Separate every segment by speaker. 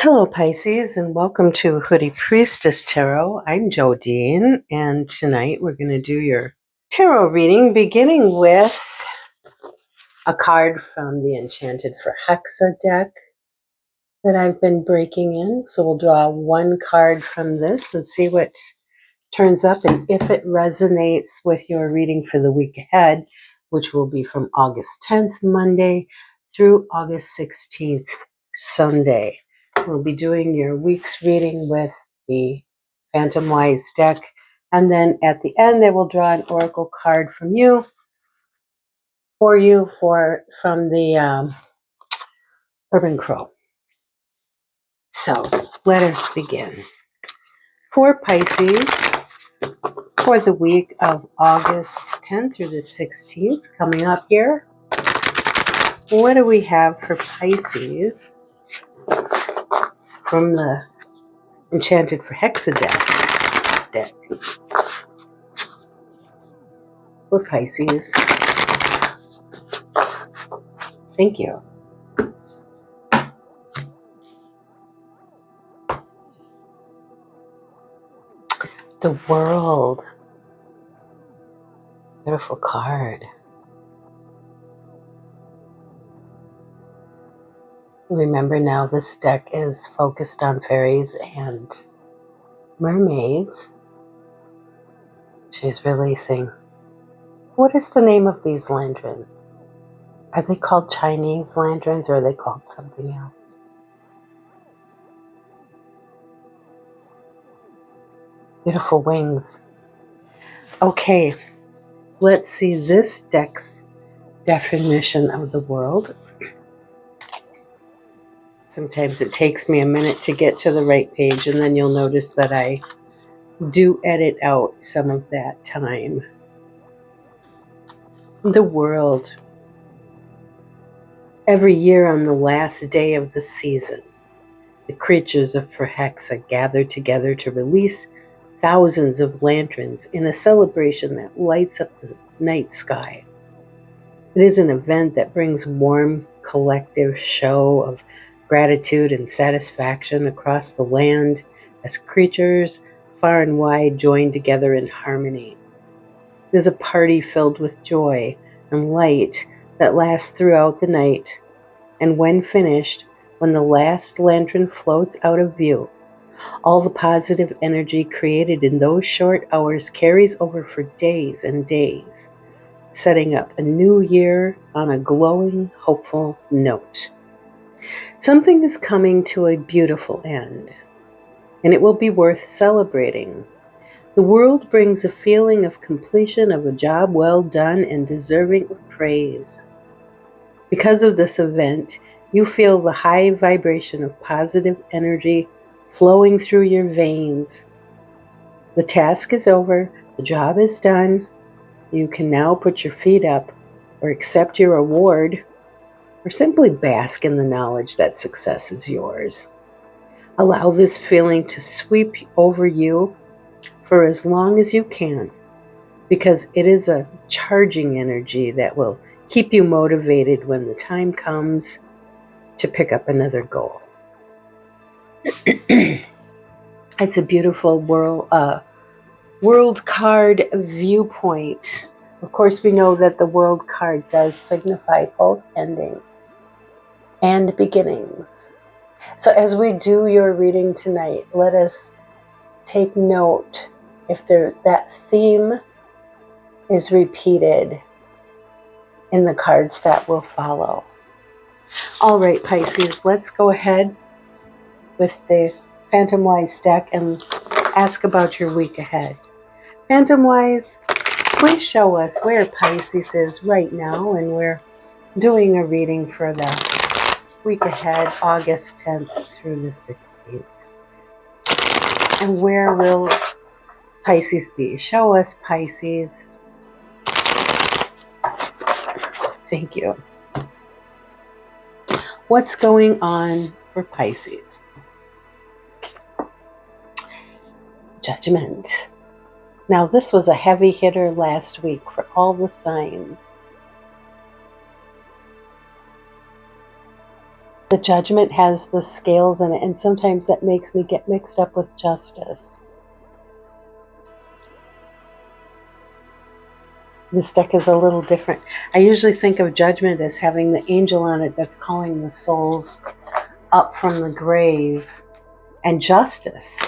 Speaker 1: Hello, Pisces, and welcome to Hoodie Priestess Tarot. I'm Jodine, and tonight we're going to do your tarot reading, beginning with a card from the Enchanted Forhaxa deck that I've been breaking in. So we'll draw one card from this and see what turns up and if it resonates with your reading for the week ahead, which will be from August 10th, Monday, through August 16th, Sunday. We'll be doing your week's reading with the Phantomwise deck. And then at the end, they will draw an oracle card from you, from the Urban Crow. So let us begin. For Pisces, for the week of August 10th through the 16th, coming up here, what do we have for Pisces from the Enchanted Forhaxa deck? For Pisces. Thank you. The World. Beautiful card. Remember now, this deck is focused on fairies and mermaids. She's releasing. What is the name of these lanterns? Are they called Chinese lanterns or are they called something else? Beautiful wings. Okay, let's see this deck's definition of the world. Sometimes it takes me a minute to get to the right page, and then you'll notice that I do edit out some of that time. The world. Every year on the last day of the season, the creatures of Forhaxa gather together to release thousands of lanterns in a celebration that lights up the night sky. It is an event that brings warm, collective show of gratitude and satisfaction across the land as creatures far and wide join together in harmony. It is a party filled with joy and light that lasts throughout the night, and when finished, when the last lantern floats out of view, all the positive energy created in those short hours carries over for days and days, setting up a new year on a glowing, hopeful note. Something is coming to a beautiful end, and it will be worth celebrating. The world brings a feeling of completion of a job well done and deserving of praise. Because of this event, you feel the high vibration of positive energy flowing through your veins. The task is over, the job is done. You can now put your feet up or accept your award or simply bask in the knowledge that success is yours. Allow this feeling to sweep over you for as long as you can, because it is a charging energy that will keep you motivated when the time comes to pick up another goal. It's a beautiful world card viewpoint. Of course, we know that the world card does signify both endings and beginnings. So as we do your reading tonight, let us take note if that theme is repeated in the cards that will follow. All right, Pisces, let's go ahead with the Phantomwise deck and ask about your week ahead. Phantomwise, please show us where Pisces is right now, and we're doing a reading for the week ahead, August 10th through the 16th. And where will Pisces be? Show us, Pisces. Thank you. What's going on for Pisces? Judgment. Now, this was a heavy hitter last week for all the signs. The Judgment has the scales in it, and sometimes that makes me get mixed up with Justice. This deck is a little different. I usually think of Judgment as having the angel on it that's calling the souls up from the grave, and Justice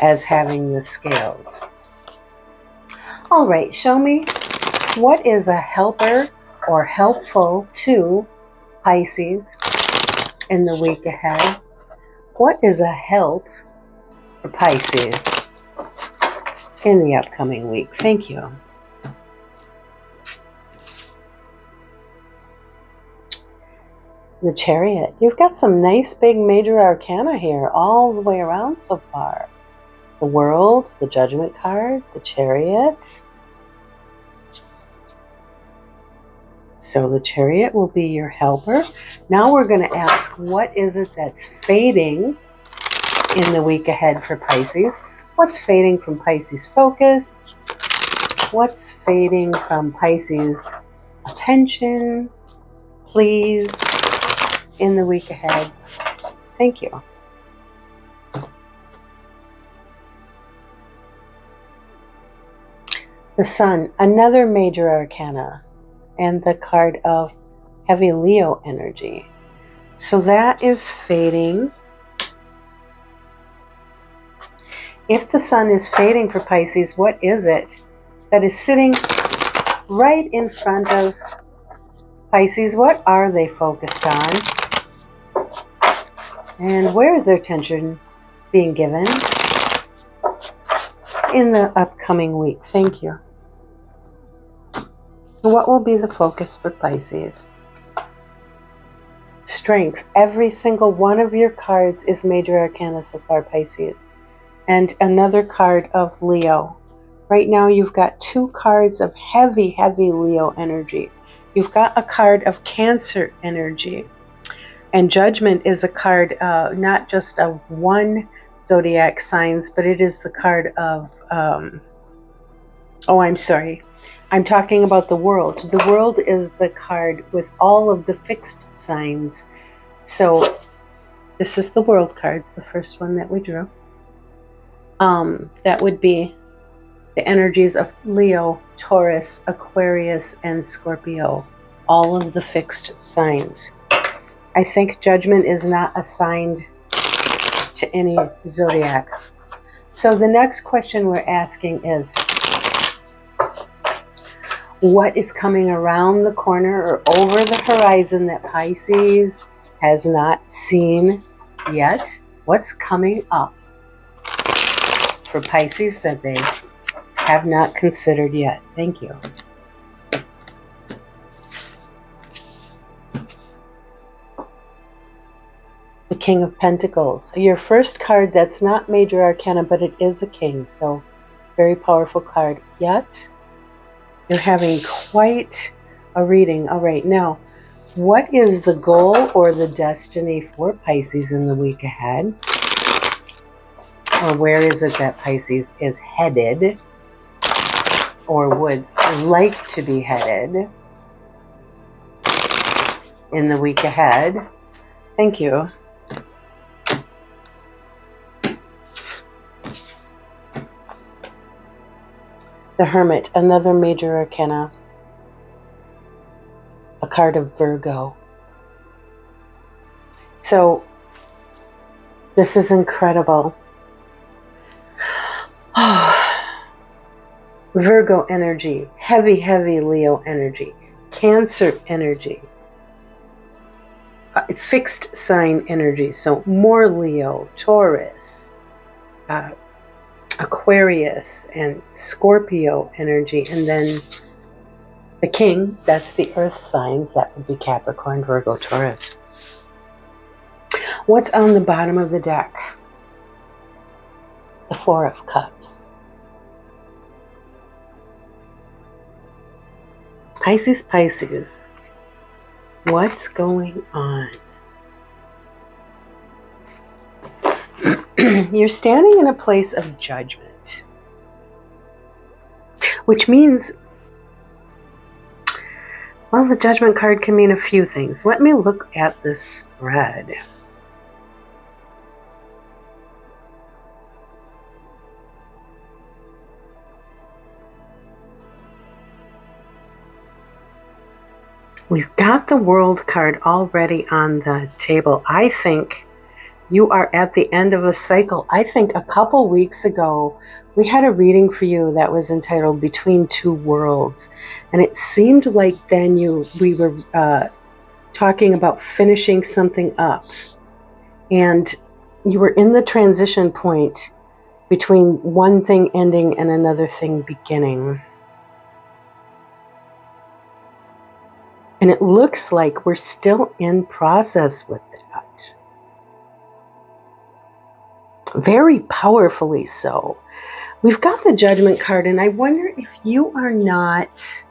Speaker 1: as having the scales. All right, show me, what is a helper or helpful to Pisces in the week ahead? What is a help for Pisces in the upcoming week? Thank you. The Chariot. You've got some nice big major arcana here all the way around so far. The World, the Judgment card, the Chariot. So the Chariot will be your helper. Now we're going to ask, what is it that's fading in the week ahead for Pisces? What's fading from Pisces' focus? What's fading from Pisces' attention? Please, in the week ahead. Thank you. The Sun, another major arcana, and the card of heavy Leo energy. So that is fading. If the Sun is fading for Pisces, what is it that is sitting right in front of Pisces? What are they focused on? And where is their attention being given in the upcoming week? Thank you. What will be the focus for Pisces? Strength. Every single one of your cards is major arcana so far, Pisces. And another card of Leo. Right now you've got two cards of heavy, heavy Leo energy. You've got a card of Cancer energy. And Judgment is a card not just of one zodiac signs, but it is the card of, I'm talking about the World. The World is the card with all of the fixed signs. So this is the World card. It's the first one that we drew. That would be the energies of Leo, Taurus, Aquarius, and Scorpio. All of the fixed signs. I think Judgment is not assigned to any zodiac. So the next question we're asking is, what is coming around the corner or over the horizon that Pisces has not seen yet? What's coming up for Pisces that they have not considered yet? Thank you. The King of Pentacles. Your first card that's not major arcana, but it is a king. So very powerful card. Yet you're having quite a reading. All right, now what is the goal or the destiny for Pisces in the week ahead? Or where is it that Pisces is headed or would like to be headed in the week ahead? Thank you. The Hermit, another major arcana, a card of Virgo. So this is incredible. Virgo energy, heavy, heavy Leo energy, Cancer energy, fixed sign energy. So more Leo, Taurus, Aquarius, and Scorpio energy. And then the King, that's the earth signs. That would be Capricorn, Virgo, Taurus. What's on the bottom of the deck? The Four of Cups. Pisces, Pisces, what's going on? You're standing in a place of judgment, which means, Well, the Judgment card can mean a few things. Let me look at this spread. We've got the World card already on the table. I think you are at the end of a cycle. I think a couple weeks ago, we had a reading for you that was entitled Between Two Worlds. And it seemed like then we were talking about finishing something up. And you were in the transition point between one thing ending and another thing beginning. And it looks like we're still in process with that. Very powerfully so. We've got the Judgment card, and I wonder if you are not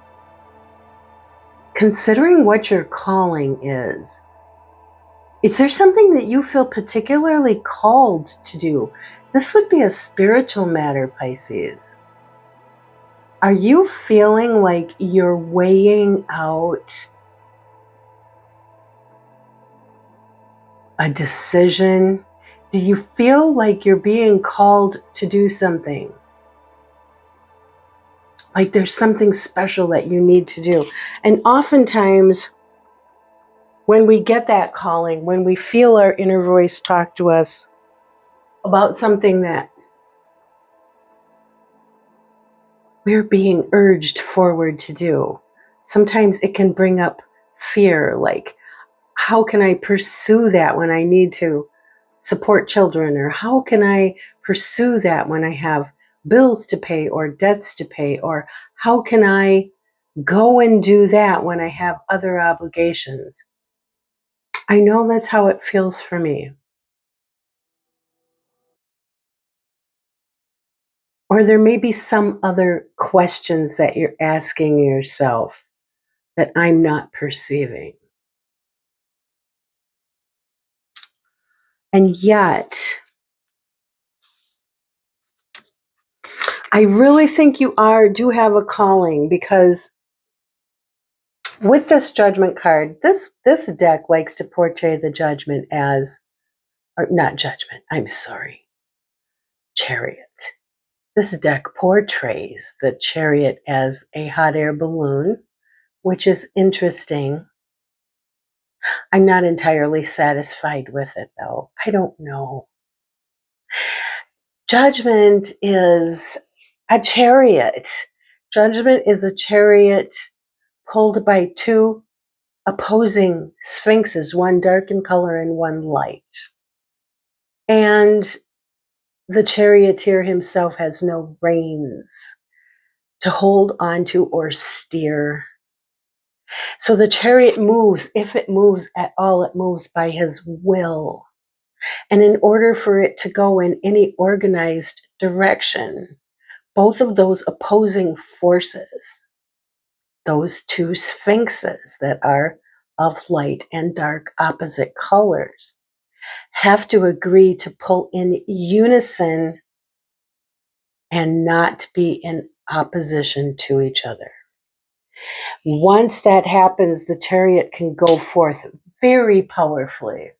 Speaker 1: considering what your calling is. Is there something that you feel particularly called to do? This would be a spiritual matter, Pisces. Are you feeling like you're weighing out a decision? Do you feel like you're being called to do something? Like there's something special that you need to do. And oftentimes, when we get that calling, when we feel our inner voice talk to us about something that we're being urged forward to do, sometimes it can bring up fear, like, how can I pursue that when I need to support children? Or how can I pursue that when I have bills to pay or debts to pay? Or how can I go and do that when I have other obligations? I know that's how it feels for me. Or there may be some other questions that you're asking yourself that I'm not perceiving. And yet, I really think you do have a calling, because with this Judgment card, this deck likes to portray the Judgment as, or not Judgment, I'm sorry, Chariot. This deck portrays the Chariot as a hot air balloon, which is interesting. I'm not entirely satisfied with it, though. I don't know. Judgment is a chariot. Judgment is a chariot pulled by two opposing sphinxes, one dark in color and one light. And the charioteer himself has no reins to hold onto or steer. So the chariot moves, if it moves at all, it moves by his will. And in order for it to go in any organized direction, both of those opposing forces, those two sphinxes that are of light and dark opposite colors, have to agree to pull in unison and not be in opposition to each other. Once that happens, the chariot can go forth very powerfully.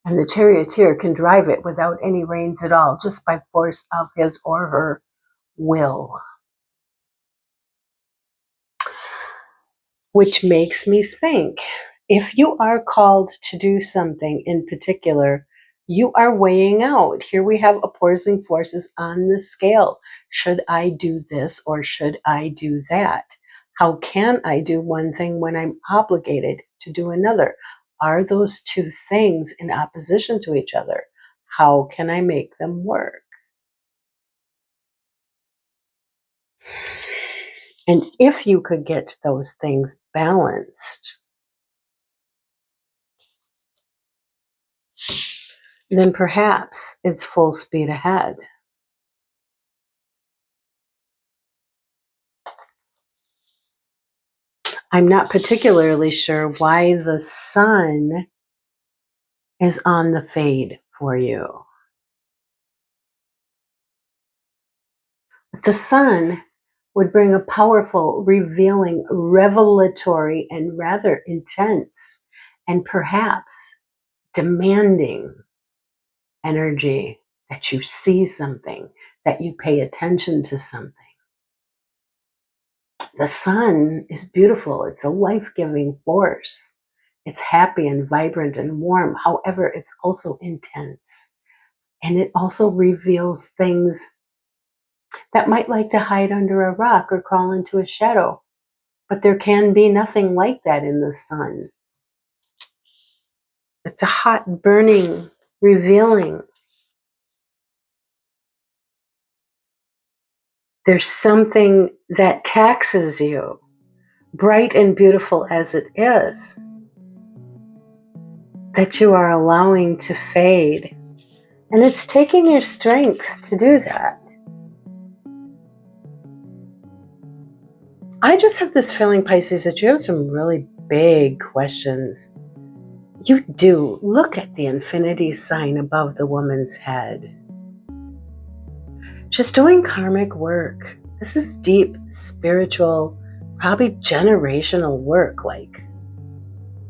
Speaker 1: And the charioteer can drive it without any reins at all, just by force of his or her will. Which makes me think, if you are called to do something in particular, you are weighing out. Here we have opposing forces on the scale. Should I do this or should I do that? How can I do one thing when I'm obligated to do another? Are those two things in opposition to each other? How can I make them work? And if you could get those things balanced, then perhaps it's full speed ahead. I'm not particularly sure why the sun is on the fade for you. The sun would bring a powerful, revealing, revelatory, and rather intense, and perhaps demanding energy, that you see something, that you pay attention to something. The sun is beautiful. It's a life-giving force. It's happy and vibrant and warm. However, it's also intense. And it also reveals things that might like to hide under a rock or crawl into a shadow. But there can be nothing like that in the sun. It's a hot, burning, revealing. There's something that taxes you, bright and beautiful as it is, that you are allowing to fade. And it's taking your strength to do that. I just have this feeling, Pisces, that you have some really big questions. You do. Look at the infinity sign above the woman's head. She's doing karmic work. This is deep, spiritual, probably generational work, like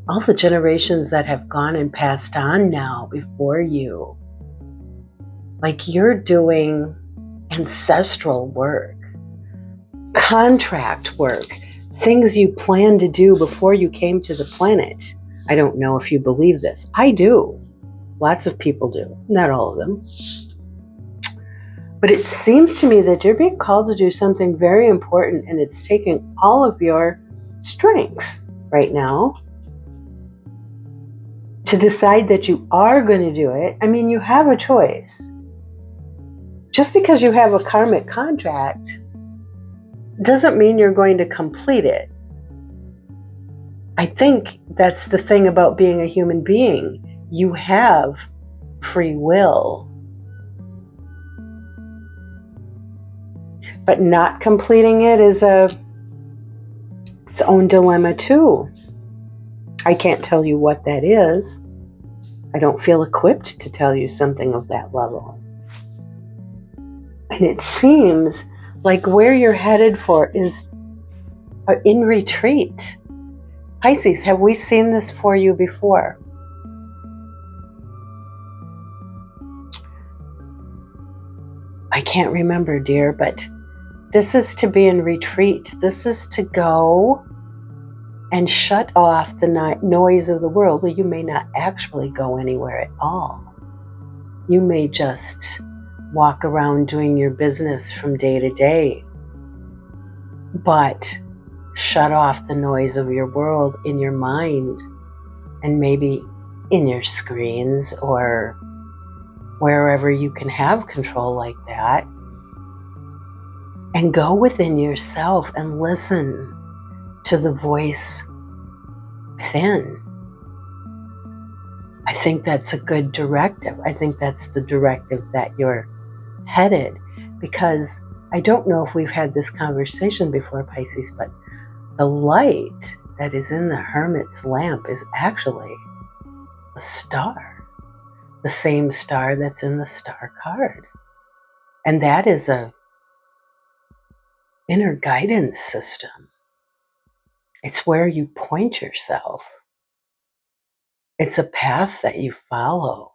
Speaker 1: all the generations that have gone and passed on now before you. Like you're doing ancestral work, contract work, things you planned to do before you came to the planet. I don't know if you believe this. I do. Lots of people do. Not all of them. But it seems to me that you're being called to do something very important, and it's taking all of your strength right now to decide that you are going to do it. I mean, you have a choice. Just because you have a karmic contract doesn't mean you're going to complete it. I think that's the thing about being a human being. You have free will. But not completing it is its own dilemma too. I can't tell you what that is. I don't feel equipped to tell you something of that level. And it seems like where you're headed for is in retreat. Pisces, have we seen this for you before? I can't remember, dear, but this is to be in retreat. This is to go and shut off the noise of the world. Well, you may not actually go anywhere at all. You may just walk around doing your business from day to day, but shut off the noise of your world in your mind and maybe in your screens or wherever you can have control like that, and go within yourself and listen to the voice within. I think that's a good directive. I think that's the directive that you're headed, because I don't know if we've had this conversation before, Pisces, but the light that is in the Hermit's lamp is actually a star, the same star that's in the star card. And that is a inner guidance system. It's where you point yourself. It's a path that you follow.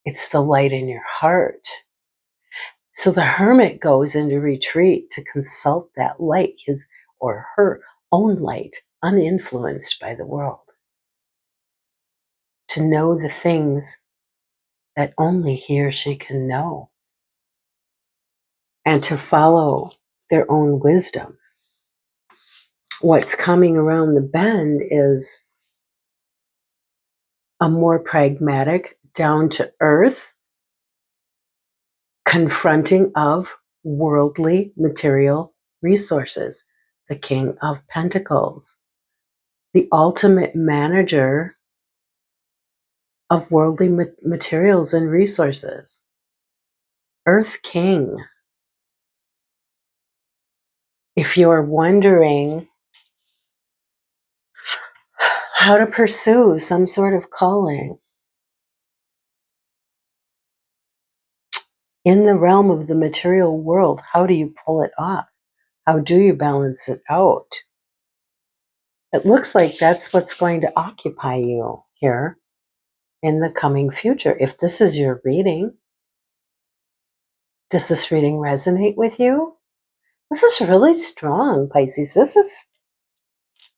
Speaker 1: It's the light in your heart. So the hermit goes into retreat to consult that light, his or her own light, uninfluenced by the world, to know the things that only he or she can know, and to follow their own wisdom. What's coming around the bend is a more pragmatic, down-to-earth confronting of worldly material resources. The King of Pentacles, the ultimate manager of worldly materials and resources. Earth King. If you're wondering how to pursue some sort of calling in the realm of the material world, how do you pull it off? How do you balance it out? It looks like that's what's going to occupy you here in the coming future. If this is your reading, does this reading resonate with you? This is really strong, Pisces.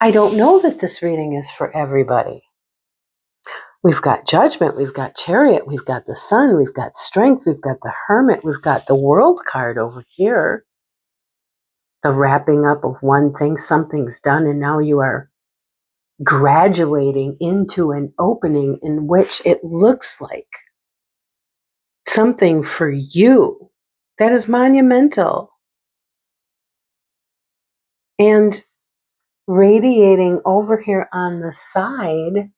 Speaker 1: I don't know that this reading is for everybody. We've got Judgment, we've got Chariot, we've got the Sun, we've got Strength, we've got the Hermit, we've got the World card over here. The wrapping up of one thing, something's done, and now you are graduating into an opening in which it looks like something for you that is monumental. And radiating over here on the side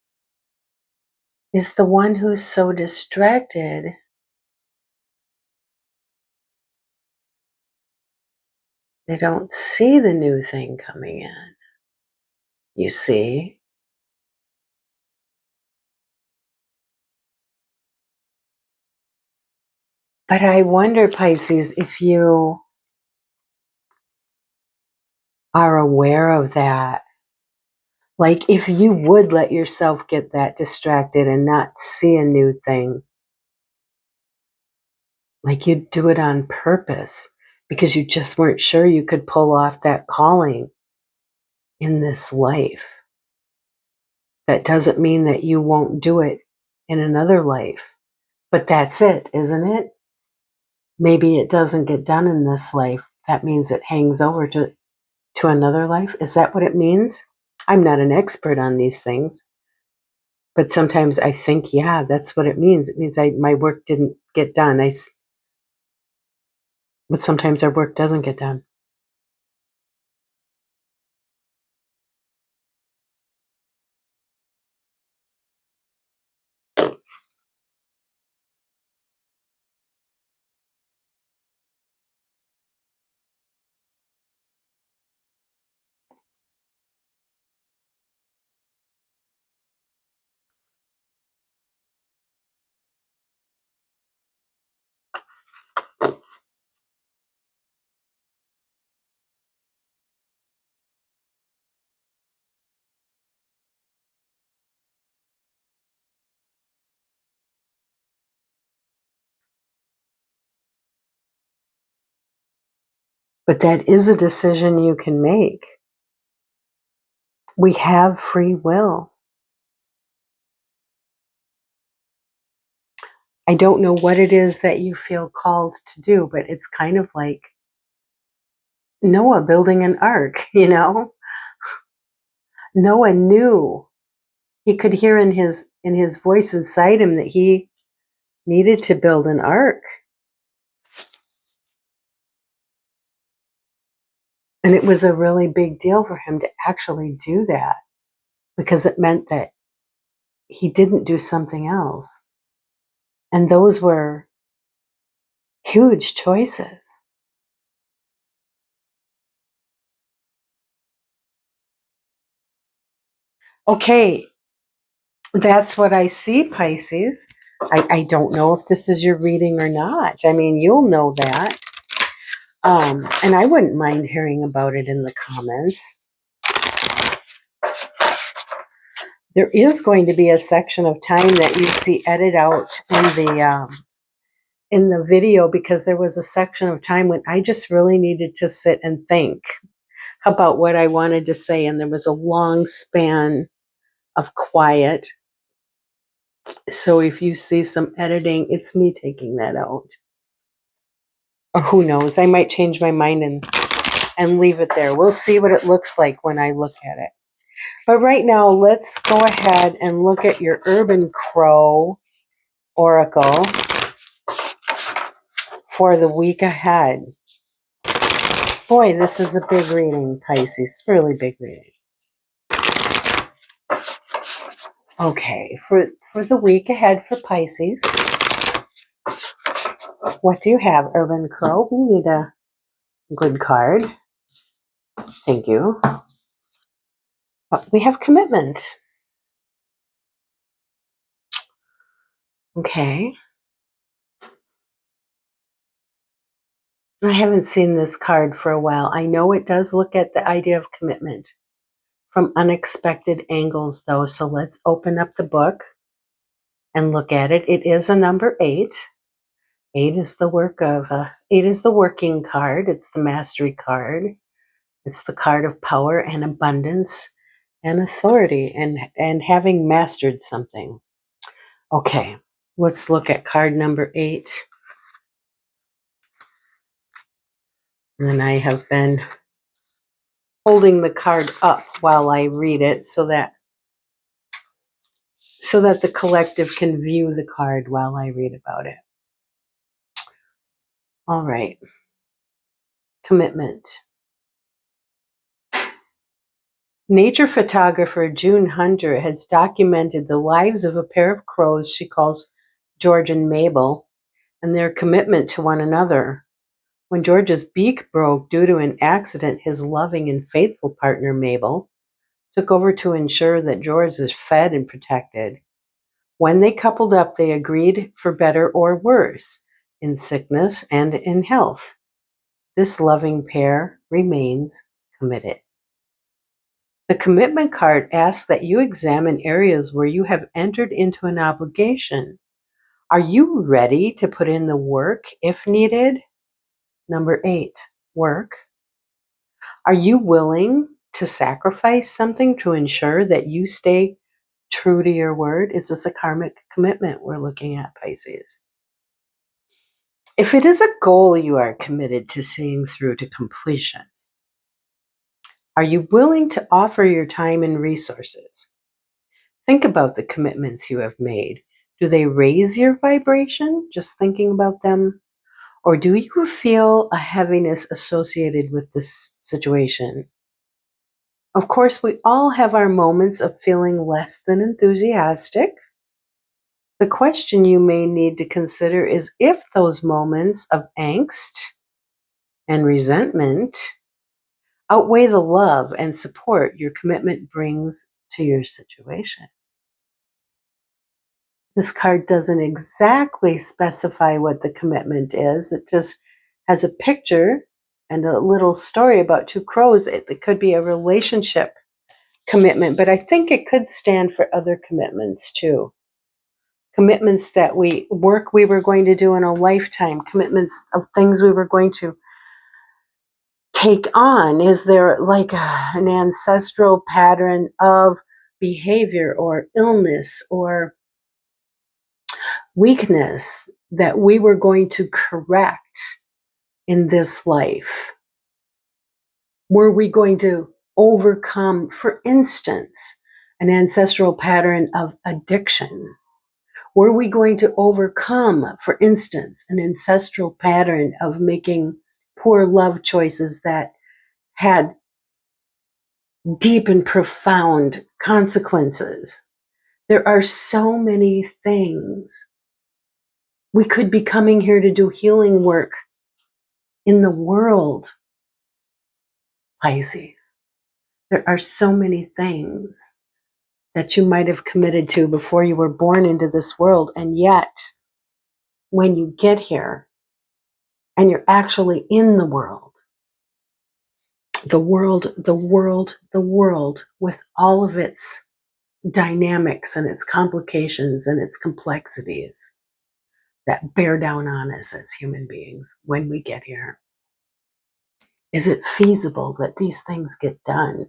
Speaker 1: is the one who's so distracted. They don't see the new thing coming in. You see? But I wonder, Pisces, if you are aware of that. Like, if you would let yourself get that distracted and not see a new thing, like you'd do it on purpose because you just weren't sure you could pull off that calling in this life. That doesn't mean that you won't do it in another life. But that's it, isn't it? Maybe it doesn't get done in this life. That means it hangs over to another life. Is that what it means? I'm not an expert on these things. But sometimes I think, yeah, that's what it means. It means my work didn't get done. But sometimes our work doesn't get done. But that is a decision you can make. We have free will. I don't know what it is that you feel called to do, but it's kind of like Noah building an ark, you know? Noah knew. He could hear in his voice inside him that he needed to build an ark. And it was a really big deal for him to actually do that because it meant that he didn't do something else. And those were huge choices. Okay, that's what I see, Pisces. I don't know if this is your reading or not. I mean, you'll know that. And I wouldn't mind hearing about it in the comments. There is going to be a section of time that you see edited out in the video because there was a section of time when I just really needed to sit and think about what I wanted to say, and there was a long span of quiet. So if you see some editing, it's me taking that out. Or who knows, I might change my mind and leave it there. We'll see what it looks like when I look at it. But right now, let's go ahead and look at your Urban Crow Oracle for the week ahead. Boy, this is a big reading, Pisces. Really big reading. Okay, for the week ahead for Pisces, what do you have, Urban Crow? We need a good card. Thank you. We have Commitment. Okay. I haven't seen this card for a while. I know it does look at the idea of commitment from unexpected angles, though. So let's open up the book and look at it. It is a number 8. 8 is the working card. It's the mastery card. It's the card of power and abundance and authority and having mastered something. Okay, let's look at card number 8. And I have been holding the card up while I read it so that the collective can view the card while I read about it. All right. Commitment. Nature photographer June Hunter has documented the lives of a pair of crows she calls George and Mabel and their commitment to one another. When George's beak broke due to an accident, his loving and faithful partner Mabel took over to ensure that George was fed and protected. When they coupled up, they agreed for better or worse, in sickness and in health. This loving pair remains committed. The commitment card asks that you examine areas where you have entered into an obligation. Are you ready to put in the work if needed? Number 8, work. Are you willing to sacrifice something to ensure that you stay true to your word? Is this a karmic commitment we're looking at, Pisces? If it is a goal you are committed to seeing through to completion, are you willing to offer your time and resources? Think about the commitments you have made. Do they raise your vibration, just thinking about them? Or do you feel a heaviness associated with this situation? Of course, we all have our moments of feeling less than enthusiastic. The question you may need to consider is if those moments of angst and resentment outweigh the love and support your commitment brings to your situation. This card doesn't exactly specify what the commitment is. It just has a picture and a little story about 2 crows. It could be a relationship commitment, but I think it could stand for other commitments too. Commitments that we were going to do in a lifetime, commitments of things we were going to take on. Is there like an ancestral pattern of behavior or illness or weakness that we were going to correct in this life? Were we going to overcome, for instance, an ancestral pattern of addiction? Were we going to overcome, for instance, an ancestral pattern of making poor love choices that had deep and profound consequences? There are so many things. We could be coming here to do healing work in the world, Pisces. There are so many things that you might have committed to before you were born into this world. And yet, when you get here and you're actually in the world, with all of its dynamics and its complications and its complexities that bear down on us as human beings when we get here. Is it feasible that these things get done?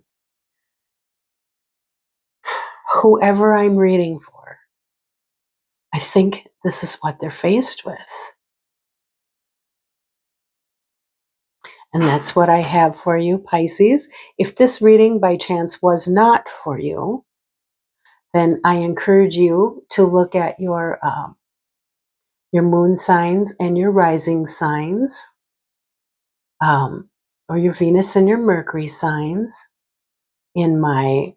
Speaker 1: Whoever I'm reading for, I think this is what they're faced with. And that's what I have for you, Pisces. If this reading by chance was not for you, then I encourage you to look at your moon signs and your rising signs, or your Venus and your Mercury signs in my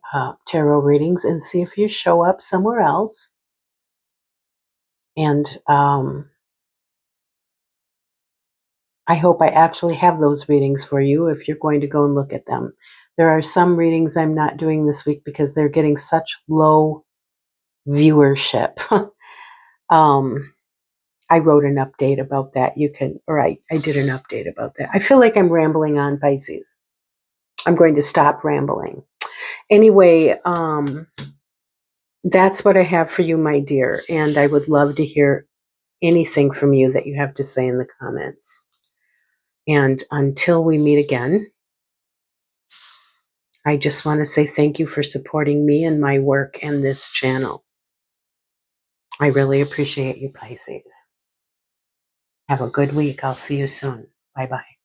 Speaker 1: tarot readings and see if you show up somewhere else. And I hope I actually have those readings for you if you're going to go and look at them. There are some readings I'm not doing this week because they're getting such low viewership. I wrote an update about that. You can, or I did an update about that. I feel like I'm rambling on, Pisces. I'm going to stop rambling. Anyway, that's what I have for you, my dear. And I would love to hear anything from you that you have to say in the comments. And until we meet again, I just want to say thank you for supporting me and my work and this channel. I really appreciate you, Pisces. Have a good week. I'll see you soon. Bye-bye.